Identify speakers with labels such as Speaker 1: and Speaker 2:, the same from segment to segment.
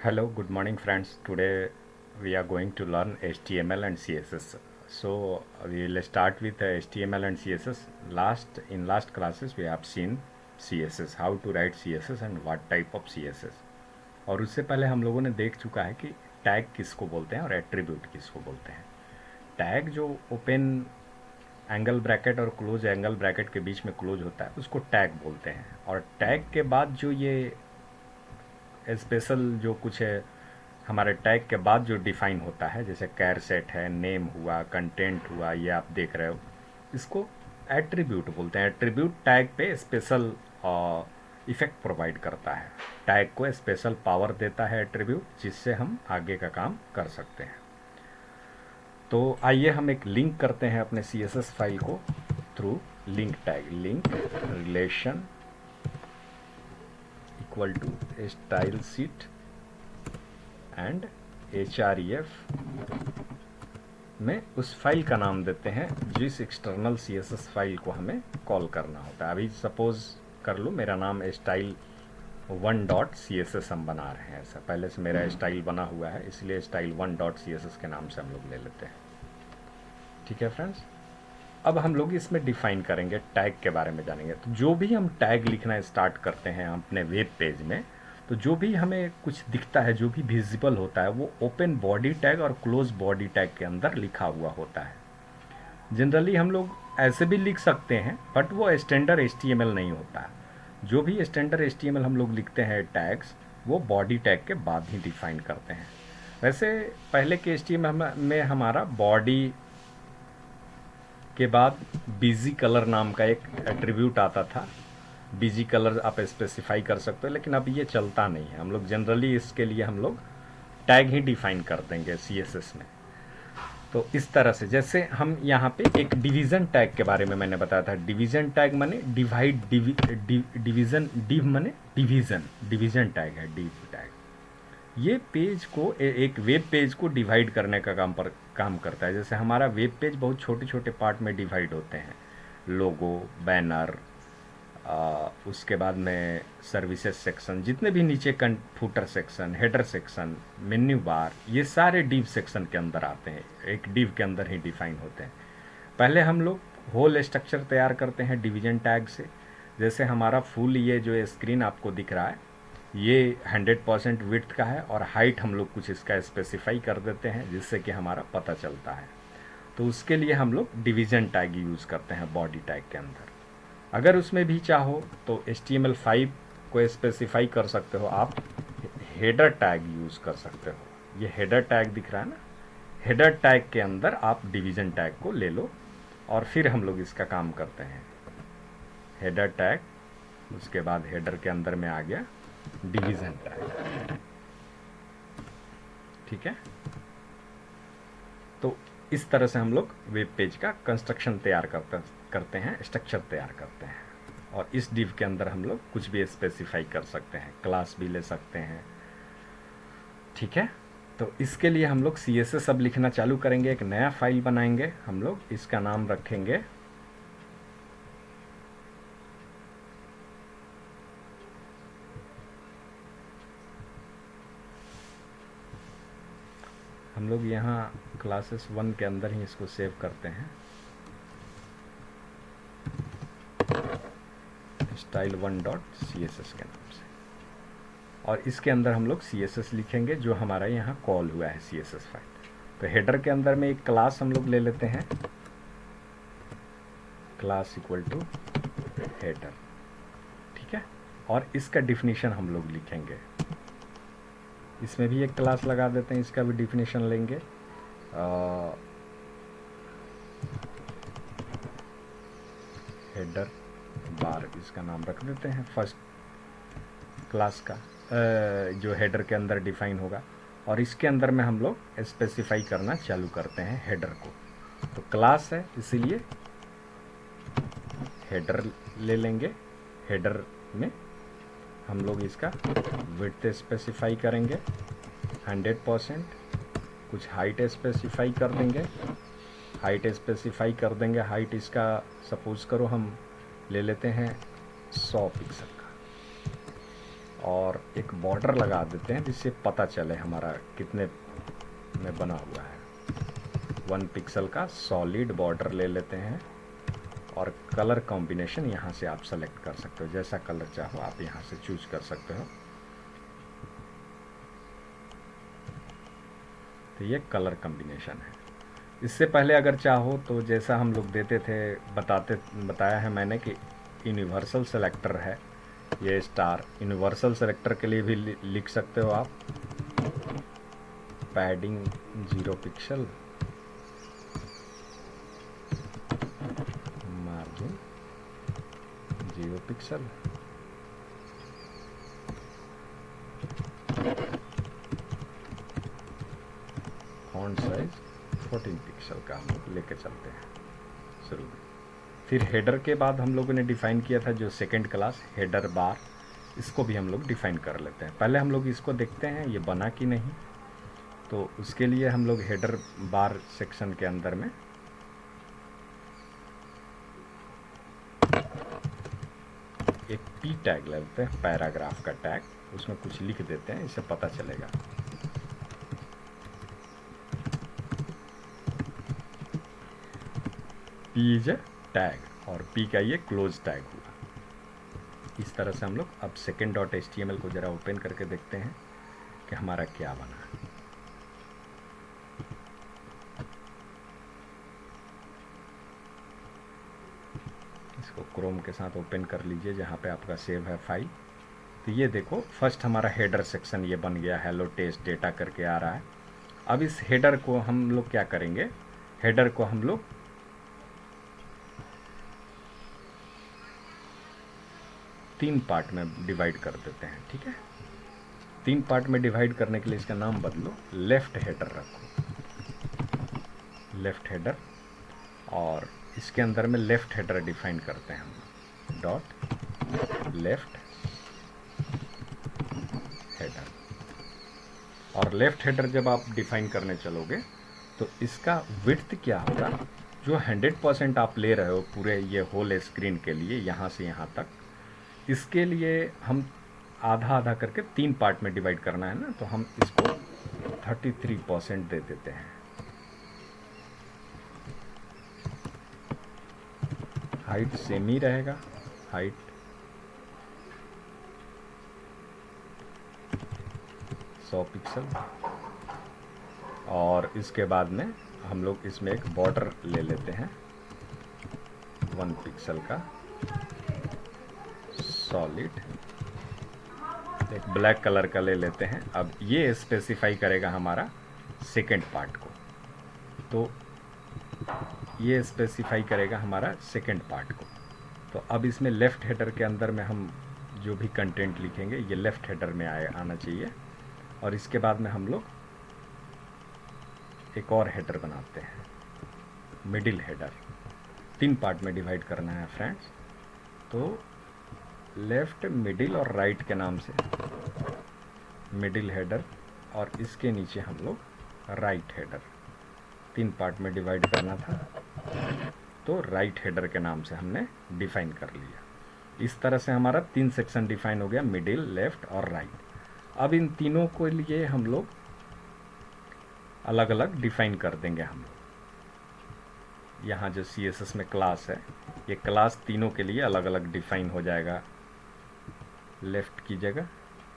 Speaker 1: Hello, good morning friends. Today we are going to learn HTML and CSS. So we will start with HTML and CSS. In last classes we have seen CSS, how to write CSS and what type of CSS. और उससे पहले हम लोगों ने देख चुका है कि टैग किसको बोलते हैं और एट्रीब्यूट किसको बोलते हैं. टैग जो ओपन एंगल ब्रैकेट और क्लोज एंगल ब्रैकेट के बीच में क्लोज होता है उसको टैग बोलते हैं. और टैग के बाद जो ये स्पेशल जो कुछ है हमारे टैग के बाद जो डिफाइन होता है, जैसे कैर सेट है, नेम हुआ, कंटेंट हुआ, ये आप देख रहे हो, इसको एट्रीब्यूट बोलते हैं. एट्रीब्यूट टैग पे स्पेशल इफेक्ट प्रोवाइड करता है, टैग को स्पेशल पावर देता है एट्रीब्यूट, जिससे हम आगे का काम कर सकते हैं. तो आइए हम एक लिंक करते हैं अपने CSS फाइल को through link tag. Link relation equal to style sheet and href में उस फाइल का नाम देते हैं जिस एक्सटर्नल CSS फाइल को हमें कॉल करना होता है. अभी सपोज कर लो मेरा नाम स्टाइल 1.css हम बना रहे हैं. ऐसा पहले से मेरा स्टाइल बना हुआ है, इसलिए स्टाइल 1.css के नाम से हम लोग ले लेते हैं. ठीक है फ्रेंड्स, अब हम लोग इसमें डिफाइन करेंगे, टैग के बारे में जानेंगे. तो जो भी हम टैग लिखना स्टार्ट करते हैं अपने वेब पेज में, तो जो भी हमें कुछ दिखता है, जो भी विजिबल होता है, वो ओपन बॉडी टैग और क्लोज बॉडी टैग के अंदर लिखा हुआ होता है. जनरली हम लोग ऐसे भी लिख सकते हैं, बट वो स्टैंडर्ड HTML नहीं होता है. जो भी स्टैंडर्ड HTML हम लोग लिखते हैं टैग्स, वो बॉडी टैग के बाद ही डिफाइन करते हैं. वैसे पहले के HTML में हमारा बॉडी के बाद बिजी कलर नाम का एक एट्रीब्यूट आता था. बिजी कलर आप स्पेसिफाई कर सकते हो, लेकिन अब ये चलता नहीं है. हम लोग जनरली इसके लिए हम लोग टैग ही डिफाइन कर देंगे CSS में. तो इस तरह से, जैसे हम यहाँ पे एक डिवीज़न टैग के बारे में मैंने बताया था. डिवीज़न टैग माने डिवाइड, डिवीज़न, डिव माने डिवीज़न, डिवीज़न टैग है डिव टैग. ये पेज को एक वेब पेज को डिवाइड करने का काम करता है. जैसे हमारा वेब पेज बहुत छोटे छोटे पार्ट में डिवाइड होते हैं. लोगो, बैनर, उसके बाद में सर्विसेज सेक्शन, जितने भी नीचे footer section, header section, menu bar, ये सारे डिव सेक्शन के अंदर आते हैं, एक डिव के अंदर ही डिफाइन होते हैं. पहले हम लोग होल स्ट्रक्चर तैयार करते हैं डिवीजन टैग से. जैसे हमारा फुल ये जो स्क्रीन आपको दिख रहा है, ये 100% विड्थ का है और हाइट हम लोग कुछ इसका स्पेसिफाई कर देते हैं, जिससे कि हमारा पता चलता है. तो उसके लिए हम लोग डिवीज़न टैग यूज़ करते हैं बॉडी टैग के अंदर. अगर उसमें भी चाहो तो HTML5 को स्पेसिफाई कर सकते हो आप, हेडर टैग यूज़ कर सकते हो. ये हेडर टैग दिख रहा है ना, हेडर टैग के अंदर आप डिवीज़न टैग को ले लो और फिर हम लोग इसका काम करते हैं. हेडर टैग, उसके बाद हेडर के अंदर में आ गया डिवीज़न टैग. ठीक है, तो इस तरह से हम लोग वेब पेज का कंस्ट्रक्शन तैयार करते हैं, स्ट्रक्चर तैयार करते हैं. और इस डिव के अंदर हम लोग कुछ भी स्पेसिफाई कर सकते हैं, क्लास भी ले सकते हैं. ठीक है, तो इसके लिए हम लोग CSS अब लिखना चालू करेंगे. एक नया फाइल बनाएंगे हम लोग, इसका नाम रखेंगे हम लोग यहाँ क्लासेस 1 के अंदर ही इसको सेव करते हैं, स्टाइल 1.css के नाम से. और इसके अंदर हम लोग CSS लिखेंगे जो हमारा यहाँ कॉल हुआ है CSS फाइल. तो हेडर के अंदर में एक क्लास हम लोग ले लेते हैं, क्लास इक्वल टू हेडर. ठीक है, और इसका डिफिनीशन हम लोग लिखेंगे. इसमें भी एक क्लास लगा देते हैं, इसका भी डिफिनीशन लेंगे. हेडर बार इसका नाम रख देते हैं फर्स्ट क्लास का, जो हेडर के अंदर डिफाइन होगा. और इसके अंदर में हम लोग स्पेसिफाई करना चालू करते हैं हेडर को. तो क्लास है इसीलिए हेडर ले लेंगे. हेडर में हम लोग इसका विड्थ स्पेसिफाई करेंगे 100%, कुछ हाइट स्पेसिफाई कर देंगे. हाइट स्पेसिफाई कर देंगे, हाइट इसका सपोज करो हम ले लेते हैं 100 पिक्सल का. और एक बॉर्डर लगा देते हैं जिससे पता चले हमारा कितने में बना हुआ है। 1 पिक्सल का सॉलिड बॉर्डर ले लेते हैं और कलर कॉम्बिनेशन यहाँ से आप सेलेक्ट कर सकते हो, जैसा कलर चाहो आप यहाँ से चूज कर सकते हो। तो ये कलर कॉम्बिनेशन है। इससे पहले अगर चाहो तो जैसा हम लोग देते थे, बताया है मैंने कि यूनिवर्सल सेलेक्टर है ये स्टार। यूनिवर्सल सेलेक्टर के लिए भी लिख सकते हो आप padding 0 pixel, margin 0 pixel, font size 14 pixel का हम लोग लेके चलते हैं शुरू में। फिर हेडर के बाद हम लोगों ने डिफ़ाइन किया था जो सेकंड क्लास हेडर बार, इसको भी हम लोग डिफ़ाइन कर लेते हैं। पहले हम लोग इसको देखते हैं ये बना कि नहीं। तो उसके लिए हम लोग हेडर बार सेक्शन के अंदर में एक पी टैग लेते हैं, पैराग्राफ का टैग, उसमें कुछ लिख देते हैं, इससे पता चलेगा। पी इज ए टैग और पी का ये क्लोज टैग हुआ। इस तरह से हम लोग अब second.html को ज़रा ओपन करके देखते हैं कि हमारा क्या बना है। इसको क्रोम के साथ ओपन कर लीजिए जहाँ पे आपका सेव है फाइल। तो ये देखो फर्स्ट हमारा हेडर सेक्शन ये बन गया, हेलो टेस्ट डेटा करके आ रहा है। अब इस हेडर को हम लोग क्या करेंगे, हेडर को हम लोग तीन पार्ट में डिवाइड कर देते हैं, ठीक है। 3 पार्ट में डिवाइड करने के लिए इसका नाम बदलो, लेफ्ट हेडर रखो, लेफ्ट हेडर। और इसके अंदर में लेफ्ट हेडर डिफाइन करते हैं हम, डॉट लेफ्ट हेडर। और लेफ्ट हेडर जब आप डिफाइन करने चलोगे तो इसका विड्थ क्या होगा, जो 100% आप ले रहे हो पूरे ये होल स्क्रीन के लिए यहाँ से यहाँ तक, इसके लिए हम आधा आधा करके 3 पार्ट में डिवाइड करना है ना, तो हम इसको 33% दे देते हैं। हाइट सेम ही रहेगा, हाइट 100 पिक्सल। और इसके बाद में हम लोग इसमें एक बॉर्डर ले लेते हैं 1 पिक्सल का सॉलिड, एक ब्लैक कलर का ले लेते हैं। अब ये स्पेसिफाई करेगा हमारा सेकंड पार्ट को, तो ये स्पेसिफाई करेगा हमारा सेकंड पार्ट को। तो अब इसमें लेफ़्ट हेडर के अंदर में हम जो भी कंटेंट लिखेंगे ये लेफ़्ट हेडर में आना चाहिए। और इसके बाद में हम लोग एक और हेडर बनाते हैं, मिडिल हेडर। 3 पार्ट में डिवाइड करना है फ्रेंड्स, तो लेफ़्ट, मिडिल और राइट के नाम से मिडिल हेडर, और इसके नीचे हम लोग राइट हेडर। 3 पार्ट में डिवाइड करना था तो राइट हेडर के नाम से हमने डिफाइन कर लिया। इस तरह से हमारा 3 सेक्शन डिफाइन हो गया, मिडिल, लेफ्ट और राइट। अब इन तीनों के लिए हम लोग अलग अलग डिफाइन कर देंगे। हम लोग यहाँ जो CSS में क्लास है, ये क्लास तीनों के लिए अलग अलग डिफाइन हो जाएगा। लेफ्ट की जगह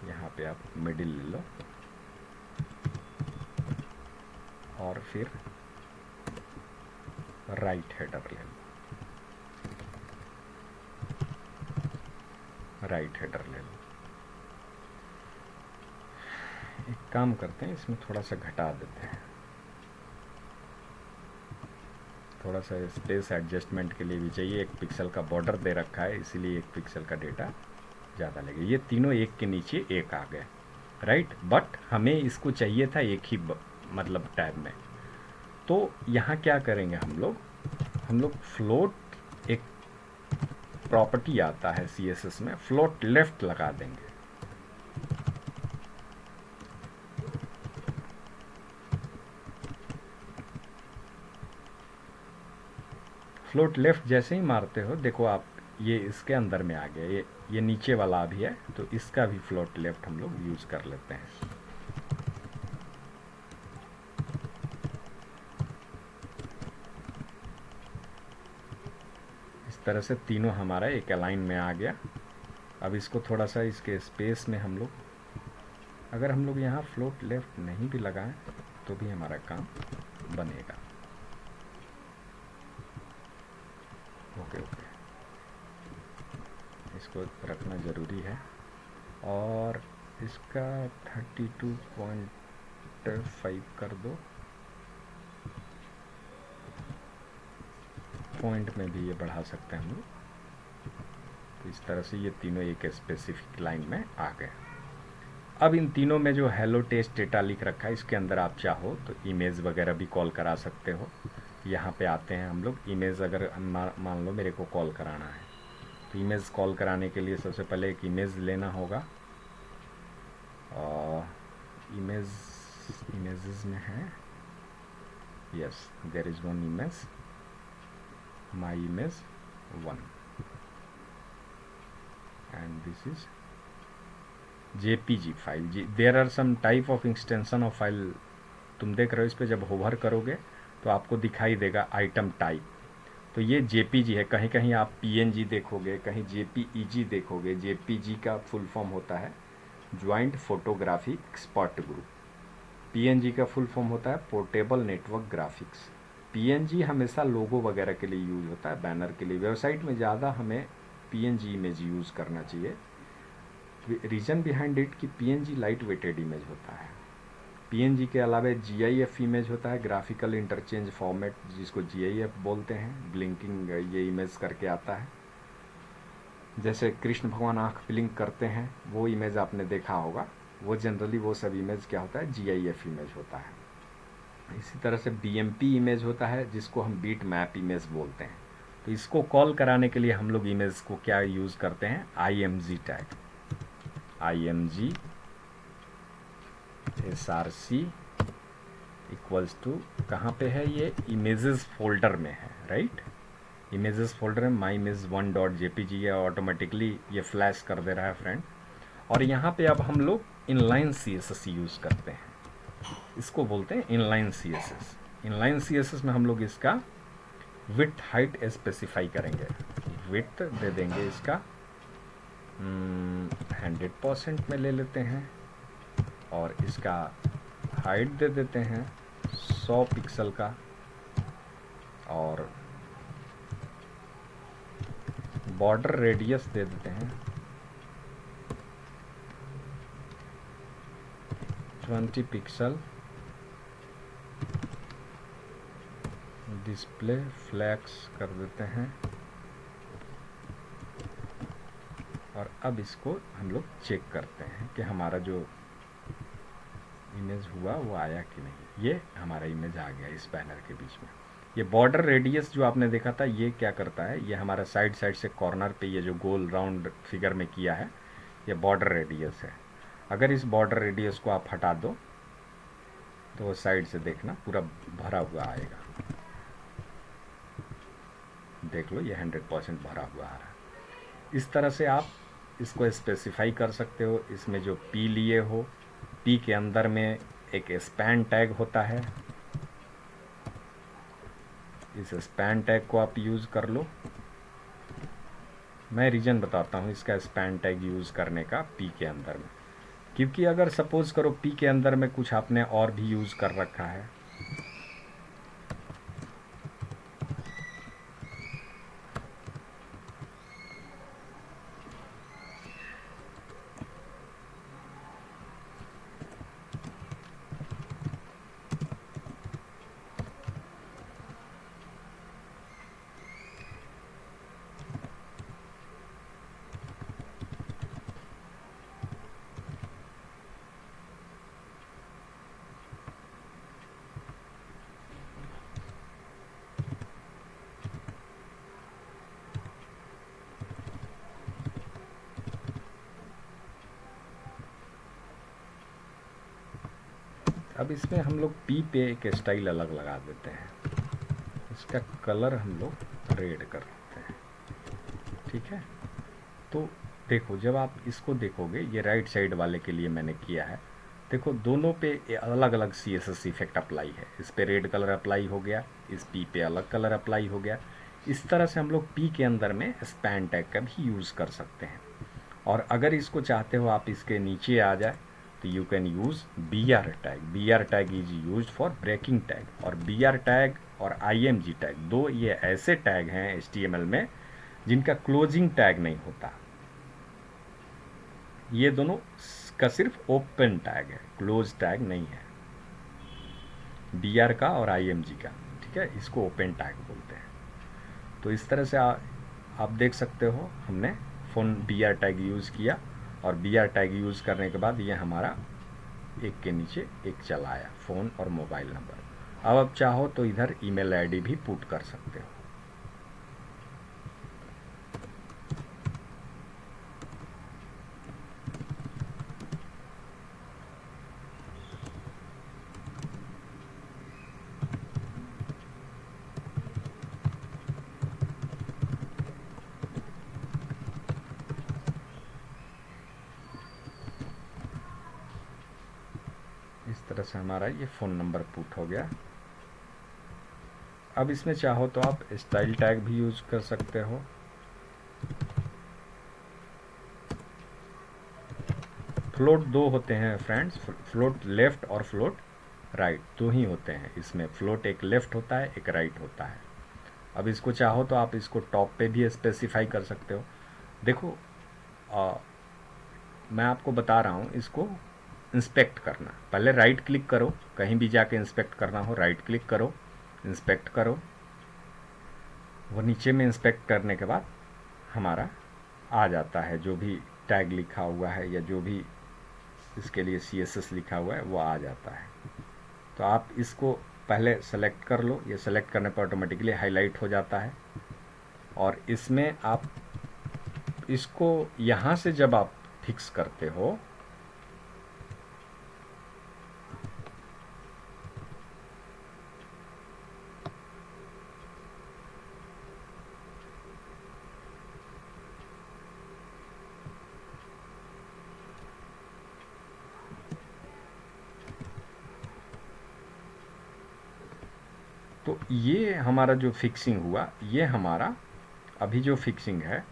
Speaker 1: यहाँ पे आप मिडिल ले लो, और फिर राइट हेडर ले लो, राइट हेडर ले लो। एक काम करते हैं, इसमें थोड़ा सा घटा देते हैं, थोड़ा सा स्पेस एडजस्टमेंट के लिए भी चाहिए। 1 पिक्सल का बॉर्डर दे रखा है, इसीलिए 1 पिक्सल का डेटा ज़्यादा लगे। ये तीनों एक के नीचे एक आ गए, राइट। बट हमें इसको चाहिए था एक ही मतलब टैब में। तो यहाँ क्या करेंगे हम लोग फ्लोट, एक प्रॉपर्टी आता है CSS में, फ्लोट लेफ्ट लगा देंगे। फ्लोट लेफ्ट जैसे ही मारते हो, देखो आप ये इसके अंदर में आ गया, ये नीचे वाला भी है, तो इसका भी फ्लोट लेफ्ट हम लोग यूज़ कर लेते हैं। इस तरह से तीनों हमारा एक अलाइन में आ गया। अब इसको थोड़ा सा इसके स्पेस में हम लोग, अगर हम लोग यहाँ फ्लोट लेफ्ट नहीं भी लगाएं तो भी हमारा काम बनेगा। ओके ओके, इसको रखना ज़रूरी है। और इसका 32.5 कर दो। पॉइंट में भी ये बढ़ा सकते हैं हम लोग। तो इस तरह से ये तीनों एक स्पेसिफिक लाइन में आ गए। अब इन तीनों में जो हेलो टेस्ट डेटा लिख रखा है, इसके अंदर आप चाहो तो इमेज वगैरह भी कॉल करा सकते हो। यहाँ पे आते हैं हम लोग, इमेज अगर मान लो मेरे को कॉल कराना है, तो इमेज कॉल कराने के लिए सबसे पहले एक इमेज लेना होगा। इमेजेस में है, yes there is one image, my image 1 and this is JPG file. There are some type of extension of file, तुम देख रहे हो इस पर जब होवर करोगे तो आपको दिखाई देगा आइटम टाइप। तो ये JPG है, कहीं कहीं आप PNG देखोगे, कहीं JPEG देखोगे। JPG का फुल फॉर्म होता है joint photography expert group. PNG का फुल फॉर्म होता है पोर्टेबल नेटवर्क ग्राफिक्स। PNG हमेशा लोगो वगैरह के लिए यूज होता है, बैनर के लिए। वेबसाइट में ज़्यादा हमें PNG इमेज यूज़ करना चाहिए। रीज़न बिहाइंड इट कि PNG लाइट वेटेड इमेज होता है। PNG के अलावा GIF इमेज होता है, ग्राफिकल इंटरचेंज फॉर्मेट, जिसको GIF बोलते हैं। ब्लिंकिंग ये इमेज करके आता है, जैसे कृष्ण भगवान आँख ब्लिंक करते हैं, वो इमेज आपने देखा होगा। वो जनरली वो सब इमेज क्या होता है, GIF इमेज होता है। इसी तरह से BMP इमेज होता है, जिसको हम बीट मैप इमेज बोलते हैं। तो इसको कॉल कराने के लिए हम लोग इमेज को क्या यूज़ करते हैं, IMG tag. IMG SRC equals to, कहाँ पे है ये, इमेजेस फोल्डर में है, राइट। इमेजेस फोल्डर में माई इमेज 1.jpg है, ऑटोमेटिकली ये फ्लैश कर दे रहा है फ्रेंड। और यहाँ पे अब हम लोग इनलाइन CSS यूज़ करते हैं, इसको बोलते हैं इनलाइन CSS। इनलाइन CSS में हम लोग इसका विड्थ हाइट स्पेसिफाई करेंगे। विड्थ दे देंगे इसका 100% में ले लेते हैं, और इसका हाइट दे देते हैं 100 पिक्सल का, और बॉर्डर रेडियस दे देते हैं 20 पिक्सल। डिस्प्ले फ्लैक्स कर देते हैं, और अब इसको हम लोग चेक करते हैं कि हमारा जो इमेज हुआ वो आया कि नहीं। ये हमारा इमेज आ गया इस बैनर के बीच में। ये बॉर्डर रेडियस जो आपने देखा था, ये क्या करता है, ये हमारा साइड से कॉर्नर पे ये जो गोल राउंड फिगर में किया है, ये बॉर्डर रेडियस है। अगर इस बॉर्डर रेडियस को आप हटा दो तो साइड से देखना पूरा भरा हुआ आएगा। देख लो, ये 100% भरा हुआ आ रहा है। इस तरह से आप इसको स्पेसिफाई कर सकते हो। इसमें जो P लिए हो, P के अंदर में एक स्पैन टैग होता है, इस स्पैन टैग को आप यूज़ कर लो। मैं रीज़न बताता हूँ इसका स्पैन टैग यूज़ करने का P के अंदर में, क्योंकि अगर सपोज़ करो P के अंदर में कुछ आपने और भी यूज़ कर रखा है, अब इसमें हम लोग P पे एक स्टाइल अलग लगा देते हैं। इसका कलर हम लोग रेड कर देते हैं। ठीक है। तो देखो, जब आप इसको देखोगे, ये राइट साइड वाले के लिए मैंने किया है, देखो दोनों पे अलग अलग CSS इफेक्ट अप्लाई है। इस पे रेड कलर अप्लाई हो गया, इस पी पे अलग कलर अप्लाई हो गया। इस तरह से हम लोग पी के अंदर में स्पैन टैग का भी यूज़ कर सकते हैं। और अगर इसको चाहते हो आप इसके नीचे आ जाए, तो you can use BR tag. BR tag is use for breaking tag. और BR टैग और IMG टैग, दो ये ऐसे टैग हैं HTML में जिनका क्लोजिंग टैग नहीं होता। ये दोनों का सिर्फ ओपन टैग है, क्लोज टैग नहीं है, BR का और IMG का। ठीक है, इसको ओपन टैग बोलते हैं। तो इस तरह से आप देख सकते हो, हमने फ़ोन BR टैग यूज़ किया, और BR टैग यूज़ करने के बाद ये हमारा एक के नीचे एक चला आया, फ़ोन और मोबाइल नंबर। अब आप चाहो तो इधर ईमेल आईडी भी पुट कर सकते हो। इस तरह से हमारा ये फ़ोन नंबर पुट हो गया। अब इसमें चाहो तो आप स्टाइल टैग भी यूज़ कर सकते हो। फ्लोट दो होते हैं फ्रेंड्स, फ्लोट लेफ़्ट और फ्लोट राइट, दो ही होते हैं इसमें। फ्लोट एक लेफ़्ट होता है, एक राइट होता है। अब इसको चाहो तो आप इसको टॉप पे भी स्पेसिफाई कर सकते हो। देखो, मैं आपको बता रहा हूँ, इसको इंस्पेक्ट करना, पहले राइट क्लिक करो, कहीं भी जाके इंस्पेक्ट करना हो राइट क्लिक करो, इंस्पेक्ट करो। वो नीचे में इंस्पेक्ट करने के बाद हमारा आ जाता है, जो भी टैग लिखा हुआ है या जो भी इसके लिए CSS लिखा हुआ है वो आ जाता है। तो आप इसको पहले सेलेक्ट कर लो, ये सेलेक्ट करने पर ऑटोमेटिकली हाईलाइट हो जाता है। और इसमें आप इसको यहाँ से जब आप फिक्स करते हो, तो ये हमारा जो फिक्सिंग हुआ, ये हमारा अभी जो फिक्सिंग है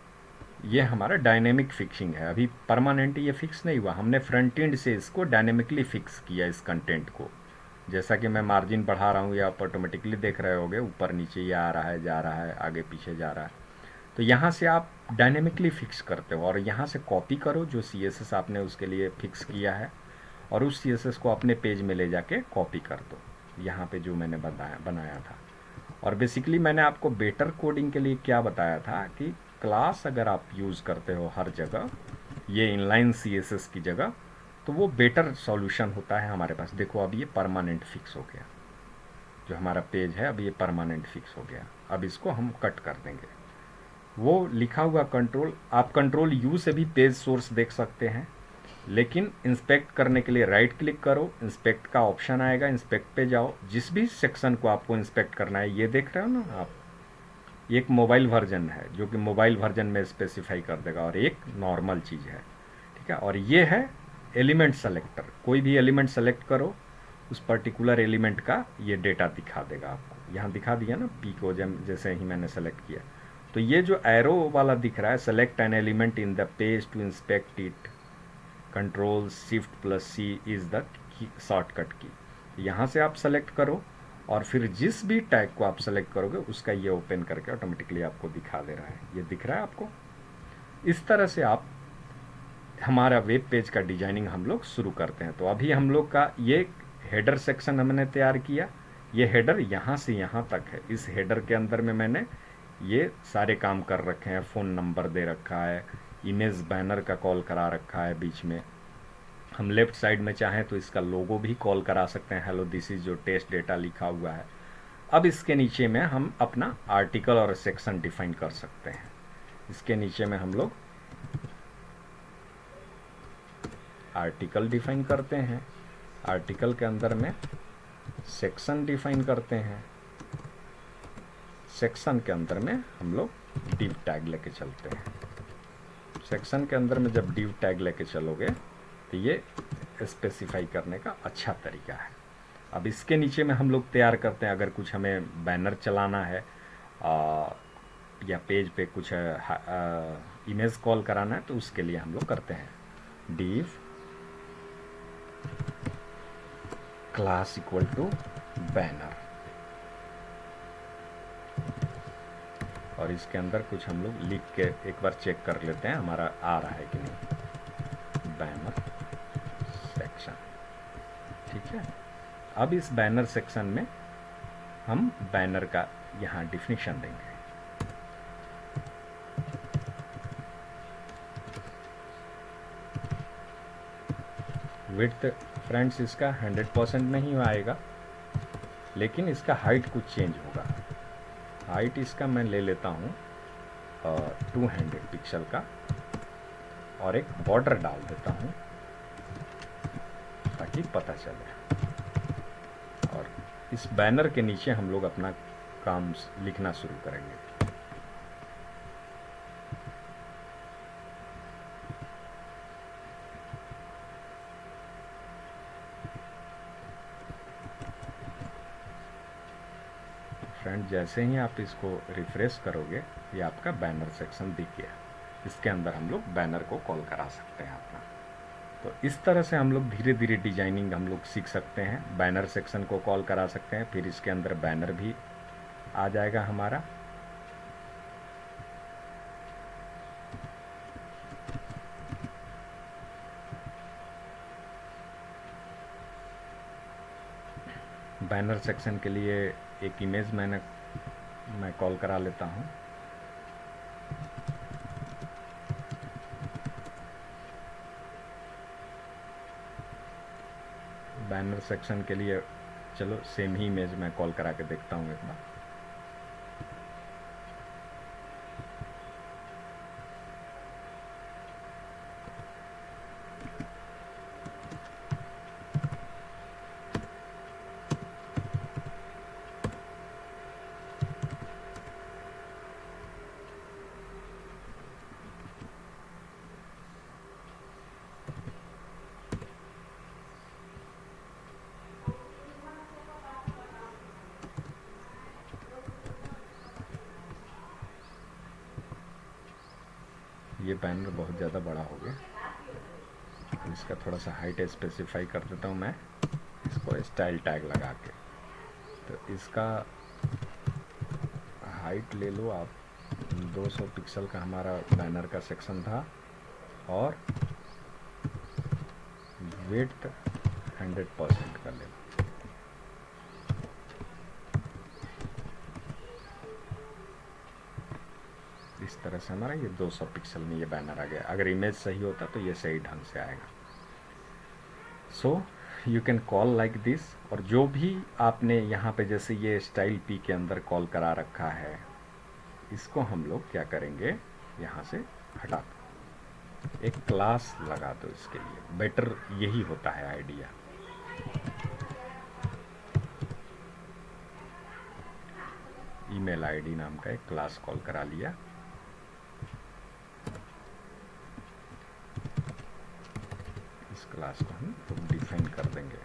Speaker 1: ये हमारा डायनेमिक फिक्सिंग है। अभी परमानेंट ये फिक्स नहीं हुआ, हमने फ्रंट एंड से इसको डायनेमिकली फिक्स किया इस कंटेंट को। जैसा कि मैं मार्जिन बढ़ा रहा हूँ, ये आप ऑटोमेटिकली देख रहे होगे, ऊपर नीचे ये आ रहा है, जा रहा है, आगे पीछे जा रहा है। तो यहाँ से आप डायनेमिकली फिक्स करते हो, और यहाँ से कॉपी करो जो CSS आपने उसके लिए फिक्स किया है, और उस CSS को अपने पेज में ले जाके कॉपी कर दो, यहाँ पे जो मैंने बनाया था। और बेसिकली मैंने आपको बेटर कोडिंग के लिए क्या बताया था कि क्लास अगर आप यूज़ करते हो हर जगह, ये इनलाइन CSS की जगह, तो वो बेटर सॉल्यूशन होता है हमारे पास। देखो अब ये परमानेंट फिक्स हो गया, जो हमारा पेज है अब ये परमानेंट फिक्स हो गया। अब इसको हम कट कर देंगे। वो लिखा हुआ कंट्रोल, आप कंट्रोल U से भी पेज सोर्स देख सकते हैं, लेकिन इंस्पेक्ट करने के लिए राइट क्लिक करो, इंस्पेक्ट का ऑप्शन आएगा, इंस्पेक्ट पे जाओ, जिस भी सेक्शन को आपको इंस्पेक्ट करना है, ये देख रहे हो ना आप, एक मोबाइल वर्जन है जो कि मोबाइल वर्जन में स्पेसिफाई कर देगा, और एक नॉर्मल चीज़ है। ठीक है, और ये है एलिमेंट सेलेक्टर। कोई भी एलिमेंट सेलेक्ट करो, उस पर्टिकुलर एलिमेंट का ये डेटा दिखा देगा आपको। यहाँ दिखा दिया ना पी को, जैसे ही मैंने सेलेक्ट किया, तो ये जो एरो वाला दिख रहा है, select an element in the page to inspect it, control Shift+C is the shortcut key. यहाँ से आप सेलेक्ट करो, और फिर जिस भी टैग को आप सेलेक्ट करोगे उसका ये ओपन करके ऑटोमेटिकली आपको दिखा दे रहा है। ये दिख रहा है आपको। इस तरह से आप हमारा वेब पेज का डिजाइनिंग हम लोग शुरू करते हैं। तो अभी हम लोग का ये हेडर सेक्शन हमने तैयार किया। ये हेडर यहाँ से यहाँ तक है। इस हेडर के अंदर में मैंने ये सारे काम कर रखे हैं। फ़ोन नंबर दे रखा है, इमेज बैनर का कॉल करा रखा है, बीच में हम लेफ़्ट साइड में चाहें तो इसका लोगो भी कॉल करा सकते हैं, हेलो दिस इज़ जो टेस्ट डेटा लिखा हुआ है। अब इसके नीचे में हम अपना आर्टिकल और सेक्शन डिफाइन कर सकते हैं। इसके नीचे में हम लोग आर्टिकल डिफाइन करते हैं, आर्टिकल के अंदर में सेक्शन डिफाइन करते हैं, सेक्शन के अंदर में हम लोग div टैग लेके चलते हैं। सेक्शन के अंदर में जब div टैग लेके चलोगे तो ये स्पेसिफाई करने का अच्छा तरीका है। अब इसके नीचे में हम लोग तैयार करते हैं, अगर कुछ हमें बैनर चलाना है या पेज पे कुछ इमेज कॉल कराना है तो उसके लिए हम लोग करते हैं div class equal to banner, और इसके अंदर कुछ हम लोग लिख के एक बार चेक कर लेते हैं हमारा आ रहा है कि नहीं। बैनर सेक्शन, ठीक है। अब इस बैनर सेक्शन में हम बैनर का यहाँ डिफिनीशन देंगे। विड्थ फ्रेंड्स इसका 100% नहीं आएगा, लेकिन इसका हाइट कुछ चेंज होगा। हाइट इसका मैं ले लेता हूँ 200 पिक्सल का, और एक बॉर्डर डाल देता हूँ ताकि पता चले। और इस बैनर के नीचे हम लोग अपना काम लिखना शुरू करेंगे। फ्रेंड, जैसे ही आप इसको रिफ्रेश करोगे ये आपका बैनर सेक्शन दिख गया। इसके अंदर हम लोग बैनर को कॉल करा सकते हैं अपना। तो इस तरह से हम लोग धीरे धीरे डिजाइनिंग हम लोग सीख सकते हैं। बैनर सेक्शन को कॉल करा सकते हैं, फिर इसके अंदर बैनर भी आ जाएगा हमारा। बैनर सेक्शन के लिए एक इमेज मैं कॉल करा लेता हूँ। बैनर सेक्शन के लिए चलो सेम ही इमेज मैं कॉल करा के देखता हूँ एक बार। ये बैनर बहुत ज़्यादा बड़ा हो गया, इसका थोड़ा सा हाइट स्पेसिफाई कर देता हूँ मैं इसको स्टाइल टैग लगा के। तो इसका हाइट ले लो आप, 200 पिक्सल का हमारा बैनर का सेक्शन था, और विड्थ 100% कर ले। इस तरह से हमारा ये 200 पिक्सल में ये बैनर आ गया। अगर इमेज सही होता तो ये सही ढंग से आएगा। So you can call like this. और जो भी आपने यहाँ पे जैसे ये स्टाइल पी के अंदर कॉल करा रखा है, इसको हम लोग क्या करेंगे, यहाँ से हटा दो, एक क्लास लगा दो इसके लिए। बेटर यही होता है आइडिया। ईमेल आईडी नाम का एक क्लास कॉल करा लिया। इस क्लास को हम तो डिफाइन कर देंगे।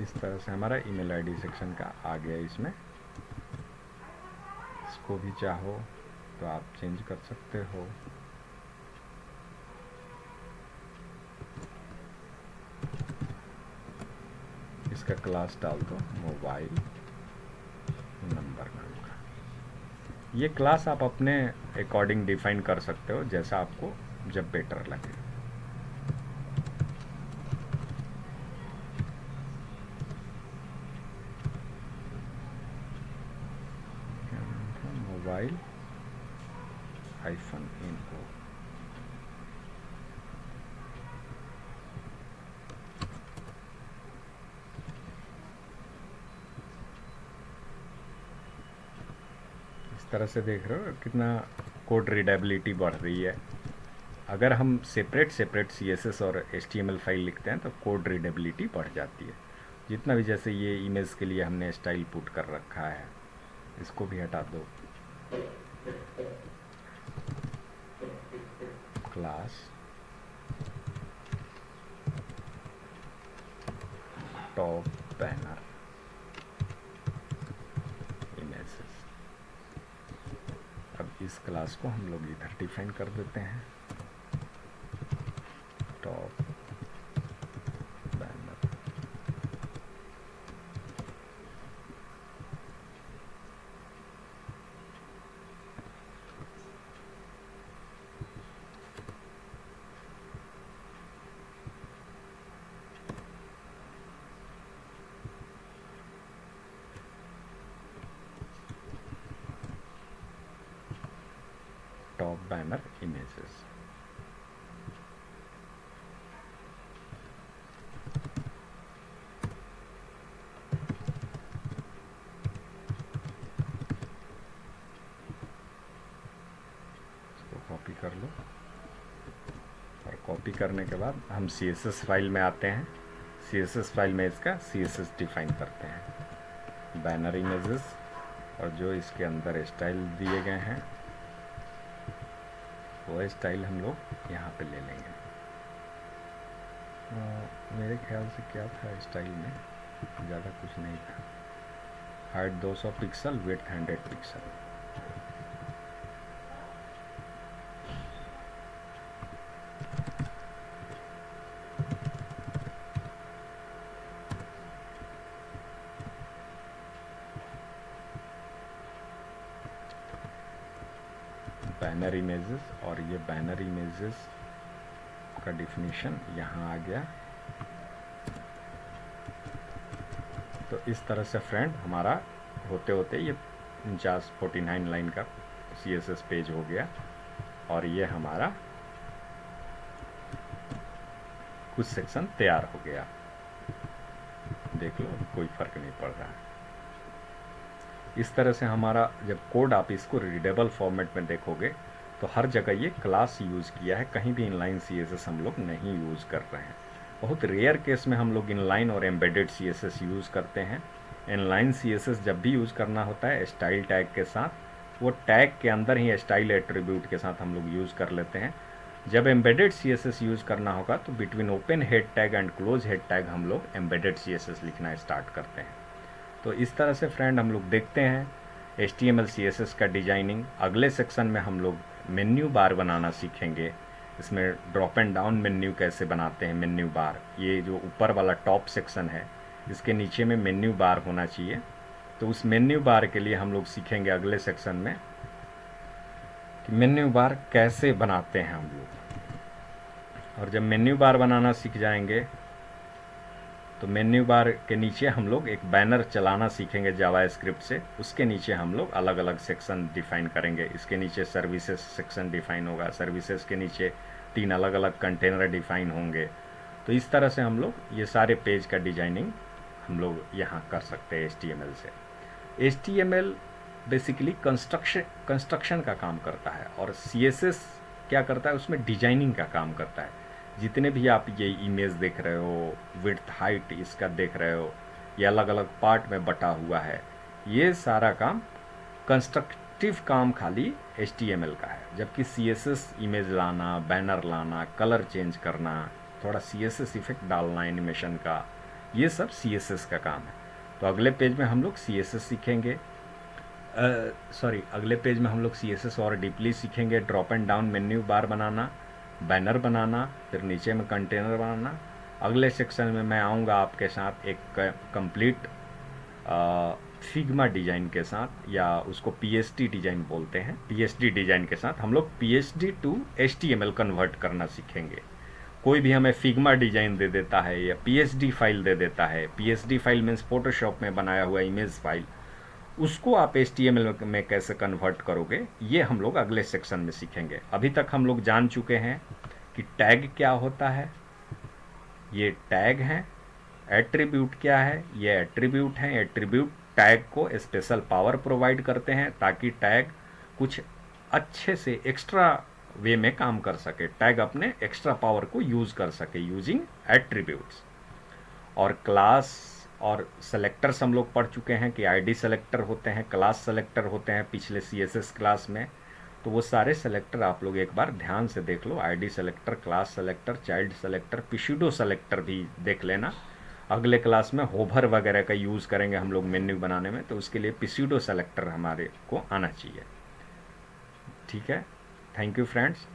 Speaker 1: इस तरह से हमारा ईमेल आईडी सेक्शन का आ गया। इसमें इसको भी चाहो तो आप चेंज कर सकते हो। इसका क्लास डाल दो मोबाइल नंबर नाम का। ये क्लास आप अपने अकॉर्डिंग डिफाइन कर सकते हो, जैसा आपको जब बेटर लगे। Mobile -info। इस तरह से देख रहे हो कितना कोड रीडेबिलिटी बढ़ रही है। अगर हम सेपरेट CSS और HTML फाइल लिखते हैं तो कोड रीडेबिलिटी बढ़ जाती है। जितना भी, जैसे ये इमेज के लिए हमने स्टाइल पुट कर रखा है, इसको भी हटा दो। Class top banner images. अब इस क्लास को हम लोग इधर डिफाइन कर देते हैं, top banner. Top banner images. Copy कर लो, और कॉपी करने के बाद हम CSS फाइल में आते हैं। CSS फाइल में इसका CSS डिफाइन करते हैं, बैनर इमेजेस, और जो इसके अंदर स्टाइल दिए गए हैं वो स्टाइल हम लोग यहाँ पे ले लेंगे। मेरे ख्याल से क्या था स्टाइल में, ज़्यादा कुछ नहीं था। Height 200 pixel, width 100 pixel. Banner images, और ये बैनर इमेजेस का डिफिनीशन यहाँ आ गया। तो इस तरह से फ्रेंड हमारा होते होते ये 49 लाइन का CSS पेज हो गया, और ये हमारा कुछ सेक्शन तैयार हो गया। देख लो, कोई फर्क नहीं पड़ रहा है। इस तरह से हमारा जब कोड आप इसको रीडेबल फॉर्मेट में देखोगे तो हर जगह ये क्लास यूज़ किया है, कहीं भी इनलाइन CSS हम लोग नहीं यूज़ कर रहे हैं। बहुत रेयर केस में हम लोग इनलाइन और एम्बेडेड CSS यूज़ करते हैं। इनलाइन CSS जब भी यूज़ करना होता है स्टाइल टैग के साथ, वो टैग के अंदर ही स्टाइल एट्रीब्यूट के साथ हम लोग यूज़ कर लेते हैं। जब एम्बेडेड CSS यूज़ करना होगा तो between open head tag and close head tag हम लोग एम्बेडेड CSS लिखना स्टार्ट करते हैं। तो इस तरह से फ्रेंड हम लोग देखते हैं HTML CSS का डिजाइनिंग। अगले सेक्शन में हम लोग मेन्यू बार बनाना सीखेंगे। इसमें ड्रॉप एंड डाउन मेन्यू कैसे बनाते हैं, मेन्यू बार, ये जो ऊपर वाला टॉप सेक्शन है इसके नीचे में मेन्यू बार होना चाहिए। तो उस मेन्यू बार के लिए हम लोग सीखेंगे अगले सेक्शन में कि मेन्यू बार कैसे बनाते हैं हम लोग। और जब मेन्यू बार बनाना सीख जाएंगे तो मेन्यू बार के नीचे हम लोग एक बैनर चलाना सीखेंगे जावास्क्रिप्ट से। उसके नीचे हम लोग अलग अलग सेक्शन डिफाइन करेंगे। इसके नीचे सर्विसेज सेक्शन डिफाइन होगा, सर्विसेज के नीचे 3 अलग अलग कंटेनर डिफाइन होंगे। तो इस तरह से हम लोग ये सारे पेज का डिजाइनिंग हम लोग यहाँ कर सकते हैं HTML से। HTML बेसिकली कंस्ट्रक्शन का काम करता है, और CSS क्या करता है, उसमें डिजाइनिंग का काम करता है। जितने भी आप ये इमेज देख रहे हो, विड्थ हाइट इसका देख रहे हो, ये अलग अलग पार्ट में बटा हुआ है, ये सारा काम कंस्ट्रक्टिव काम खाली HTML का है। जबकि CSS इमेज लाना, बैनर लाना, कलर चेंज करना, थोड़ा CSS इफेक्ट डालना एनिमेशन का, ये सब CSS का काम है। तो अगले पेज में हम लोग CSS सीखेंगे, अगले पेज में हम लोग CSS और डीपली सीखेंगे। Drop and down menu bar बनाना, बैनर बनाना, फिर नीचे में कंटेनर बनाना। अगले सेक्शन में मैं आऊँगा आपके साथ एक कंप्लीट फिग्मा डिज़ाइन के साथ, या उसको PSD डिज़ाइन बोलते हैं। PSD डिज़ाइन के साथ हम लोग PSD टू HTML कन्वर्ट करना सीखेंगे। कोई भी हमें फिग्मा डिज़ाइन दे देता है या PSD फाइल दे देता है, PSD फाइल मीन्स फोटोशॉप में बनाया हुआ इमेज फाइल, उसको आप HTML में कैसे कन्वर्ट करोगे, ये हम लोग अगले सेक्शन में सीखेंगे। अभी तक हम लोग जान चुके हैं कि टैग क्या होता है, ये टैग हैं। एट्रीब्यूट क्या है, ये एट्रीब्यूट हैं। एट्रीब्यूट टैग को स्पेशल पावर प्रोवाइड करते हैं ताकि टैग कुछ अच्छे से एक्स्ट्रा वे में काम कर सके, टैग अपने एक्स्ट्रा पावर को यूज़ कर सके यूजिंग एट्रीब्यूट्स। और क्लास और सेलेक्टर्स हम लोग पढ़ चुके हैं कि आईडी सेलेक्टर होते हैं, क्लास सेलेक्टर होते हैं पिछले सीएसएस क्लास में। तो वो सारे सेलेक्टर आप लोग एक बार ध्यान से देख लो, ID selector, class selector, child selector, pseudo selector भी देख लेना। अगले क्लास में होवर वगैरह का यूज़ करेंगे हम लोग मेन्यू बनाने में, तो उसके लिए पिसीडो सेलेक्टर हमारे को आना चाहिए। ठीक है, थैंक यू फ्रेंड्स।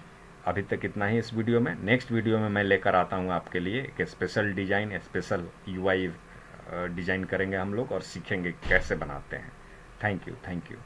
Speaker 1: अभी तक इतना ही इस वीडियो में। नेक्स्ट वीडियो में मैं लेकर आता हूँ आपके लिए एक special design, special UI design करेंगे हम लोग और सीखेंगे कैसे बनाते हैं। Thank you.